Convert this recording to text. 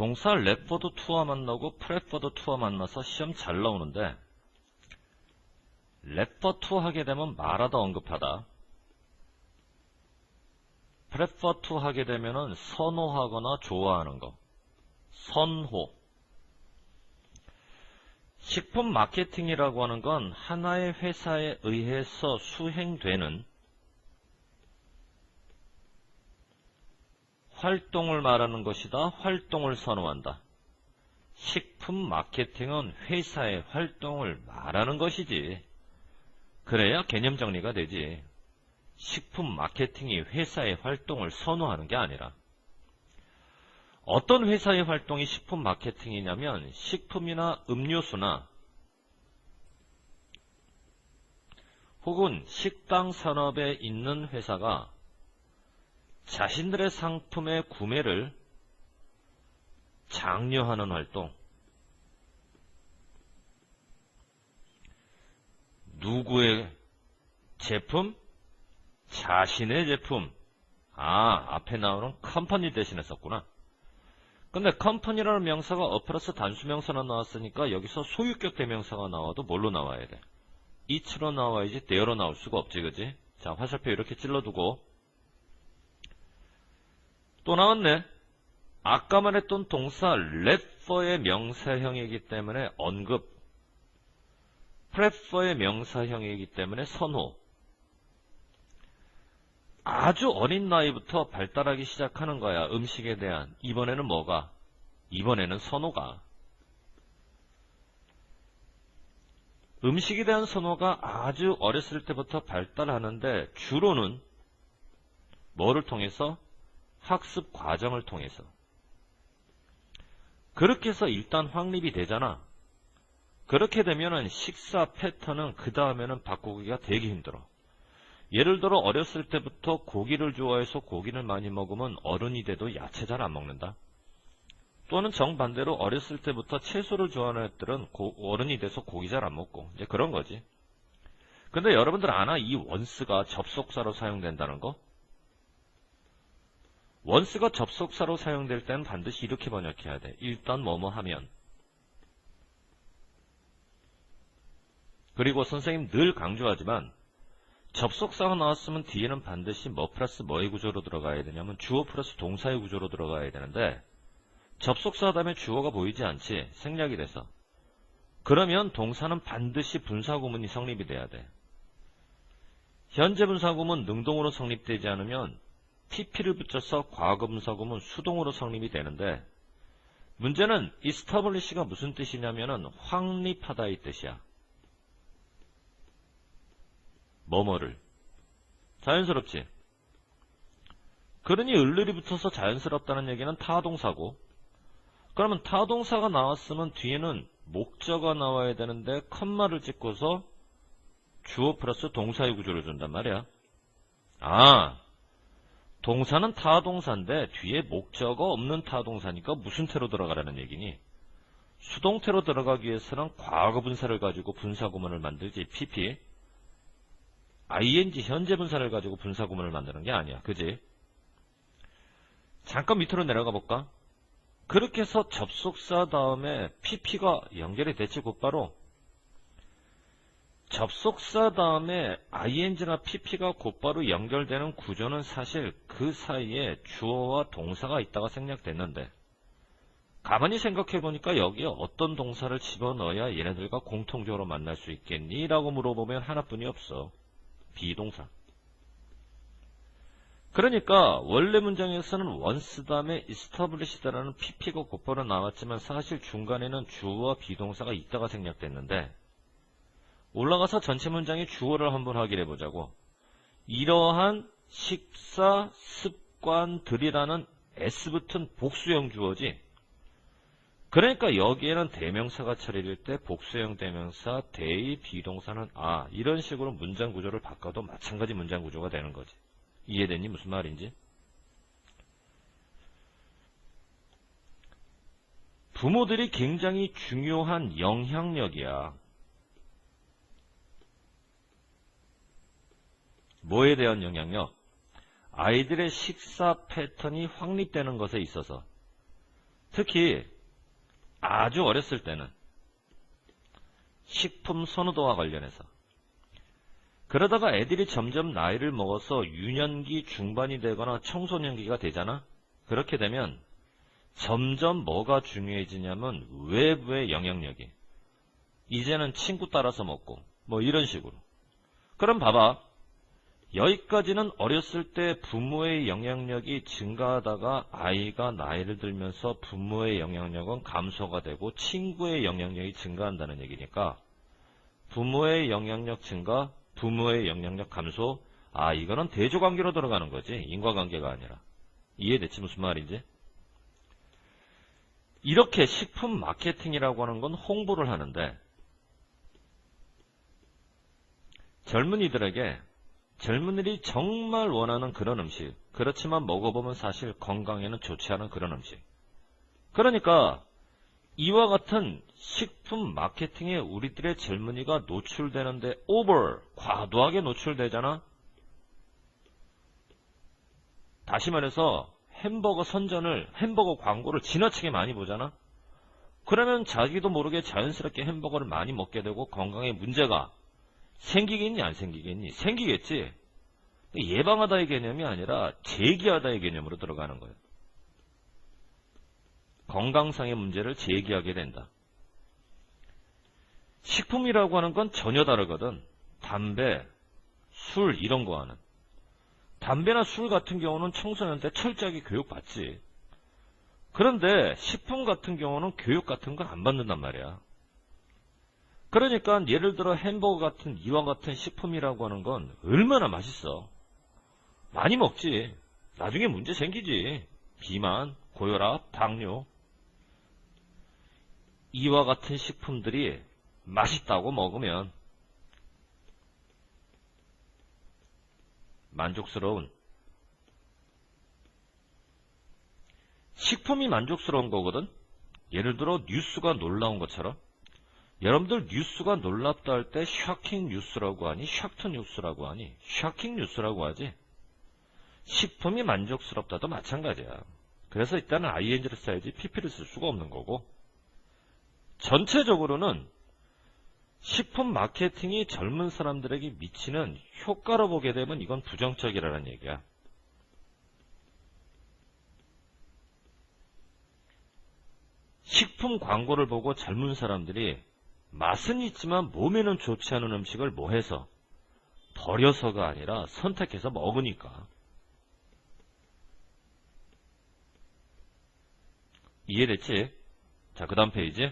동사 referred to와 만나고 preferred to와 만나서 시험 잘 나오는데 refer to 하게 되면 말하다 언급하다, prefer to 하게 되면은 선호하거나 좋아하는 거, 선호. 식품 마케팅이라고 하는 건 하나의 회사에 의해서 수행되는 활동을 말하는 것이다. 활동을 선호한다. 식품 마케팅은 회사의 활동을 말하는 것이지. 그래야 개념 정리가 되지. 식품 마케팅이 회사의 활동을 선호하는 게 아니라. 어떤 회사의 활동이 식품 마케팅이냐면 식품이나 음료수나 혹은 식당 산업에 있는 회사가 자신들의 상품의 구매를 장려하는 활동. 누구의 제품? 자신의 제품. 앞에 나오는 컴퍼니 대신에 썼구나. 근데 컴퍼니라는 명사가 어 플러스 단수명사로 나왔으니까 여기서 소유격 대명사가 나와도 뭘로 나와야 돼? it로 나와야지 there로 나올 수가 없지, 그지? 자, 화살표 이렇게 찔러두고. 또 나왔네. 아까 말했던 동사 refer의 명사형이기 때문에 언급, prefer의 명사형이기 때문에 선호. 아주 어린 나이부터 발달하기 시작하는 거야. 음식에 대한. 이번에는 뭐가? 이번에는 선호가. 음식에 대한 선호가 아주 어렸을 때부터 발달하는데 주로는 뭐를 통해서? 학습 과정을 통해서. 그렇게 해서 일단 확립이 되잖아. 그렇게 되면은 식사 패턴은 그 다음에는 바꾸기가 되게 힘들어. 예를 들어 어렸을 때부터 고기를 좋아해서 고기를 많이 먹으면 어른이 돼도 야채 잘 안 먹는다. 또는 정반대로 어렸을 때부터 채소를 좋아하는 애들은 어른이 돼서 고기 잘 안 먹고 이제 그런 거지. 근데 여러분들 아나 이 once가 접속사로 사용된다는 거? once가 접속사로 사용될 때는 반드시 이렇게 번역해야 돼. 일단 뭐뭐 하면. 그리고 선생님 늘 강조하지만 접속사가 나왔으면 뒤에는 반드시 뭐 플러스 뭐의 구조로 들어가야 되냐면 주어 플러스 동사의 구조로 들어가야 되는데 접속사 다음에 주어가 보이지 않지. 생략이 돼서. 그러면 동사는 반드시 분사구문이 성립이 돼야 돼. 현재 분사구문 능동으로 성립되지 않으면 pp를 붙여서 과거 분사구문 수동으로 성립이 되는데 문제는 establish가 무슨 뜻이냐면은 확립하다 이 뜻이야. 뭐뭐를. 자연스럽지. 그러니 을을이 붙어서 자연스럽다는 얘기는 타동사고, 그러면 타동사가 나왔으면 뒤에는 목적어가 나와야 되는데 컴마를 찍고서 주어 플러스 동사의 구조를 준단 말이야. 동사는 타동사인데 뒤에 목적어 없는 타동사니까 무슨 태로 들어가라는 얘기니? 수동태로 들어가기 위해서는 과거 분사를 가지고 분사구문을 만들지. pp ing 현재 분사를 가지고 분사구문을 만드는 게 아니야. 그지? 잠깐 밑으로 내려가 볼까? 그렇게 해서 접속사 다음에 pp가 연결이 됐지. 곧바로 접속사 다음에 ing나 pp가 곧바로 연결되는 구조는 사실 그 사이에 주어와 동사가 있다가 생략됐는데 가만히 생각해보니까 여기에 어떤 동사를 집어넣어야 얘네들과 공통적으로 만날 수 있겠니? 라고 물어보면 하나뿐이 없어. 비동사. 그러니까 원래 문장에서는 once 다음에 established라는 pp가 곧바로 나왔지만 사실 중간에는 주어와 비동사가 있다가 생략됐는데 올라가서 전체 문장의 주어를 한번 확인해 보자고. 이러한 식사 습관들이라는 s 붙은 복수형 주어지. 그러니까 여기에는 대명사가 차려질 때 복수형 대명사 대의 비동사는 이런 식으로 문장 구조를 바꿔도 마찬가지 문장 구조가 되는 거지. 이해됐니? 무슨 말인지? 부모들이 굉장히 중요한 영향력이야. 뭐에 대한 영향력? 아이들의 식사 패턴이 확립되는 것에 있어서. 특히 아주 어렸을 때는 식품 선호도와 관련해서 그러다가 애들이 점점 나이를 먹어서 유년기 중반이 되거나 청소년기가 되잖아. 그렇게 되면 점점 뭐가 중요해지냐면 외부의 영향력이. 이제는 친구 따라서 먹고 뭐 이런 식으로. 그럼 봐봐. 여기까지는 어렸을 때 부모의 영향력이 증가하다가 아이가 나이를 들면서 부모의 영향력은 감소가 되고 친구의 영향력이 증가한다는 얘기니까 부모의 영향력 증가, 부모의 영향력 감소. 아, 이거는 대조관계로 들어가는 거지. 인과관계가 아니라. 이해됐지 무슨 말인지? 이렇게 식품 마케팅이라고 하는 건 홍보를 하는데 젊은이들이 정말 원하는 그런 음식, 그렇지만 먹어보면 사실 건강에는 좋지 않은 그런 음식. 그러니까 이와 같은 식품 마케팅에 우리들의 젊은이가 노출되는데 과도하게 노출되잖아. 다시 말해서 햄버거 광고를 지나치게 많이 보잖아. 그러면 자기도 모르게 자연스럽게 햄버거를 많이 먹게 되고 건강에 문제가 생기겠니 안 생기겠니? 생기겠지. 예방하다의 개념이 아니라 제기하다의 개념으로 들어가는 거예요. 건강상의 문제를 제기하게 된다. 식품이라고 하는 건 전혀 다르거든. 담배, 술 이런 거 하는. 담배나 술 같은 경우는 청소년 때 철저하게 교육받지. 그런데 식품 같은 경우는 교육 같은 거 안 받는단 말이야. 그러니까 예를 들어 햄버거 같은 이와 같은 식품이라고 하는 건 얼마나 맛있어. 많이 먹지. 나중에 문제 생기지. 비만, 고혈압, 당뇨. 이와 같은 식품들이 맛있다고 먹으면 만족스러운 식품이 만족스러운 거거든. 예를 들어 뉴스가 놀라운 것처럼 여러분들 뉴스가 놀랍다 할 때 샤킹 뉴스라고 하니 샥트 뉴스라고 하니 샤킹 뉴스라고 하지. 식품이 만족스럽다도 마찬가지야. 그래서 일단은 ing를 써야지 pp를 쓸 수가 없는 거고 전체적으로는 식품 마케팅이 젊은 사람들에게 미치는 효과로 보게 되면 이건 부정적이라는 얘기야. 식품 광고를 보고 젊은 사람들이 맛은 있지만 몸에는 좋지 않은 음식을 뭐 해서? 버려서가 아니라 선택해서 먹으니까. 이해됐지? 자, 그 다음 페이지.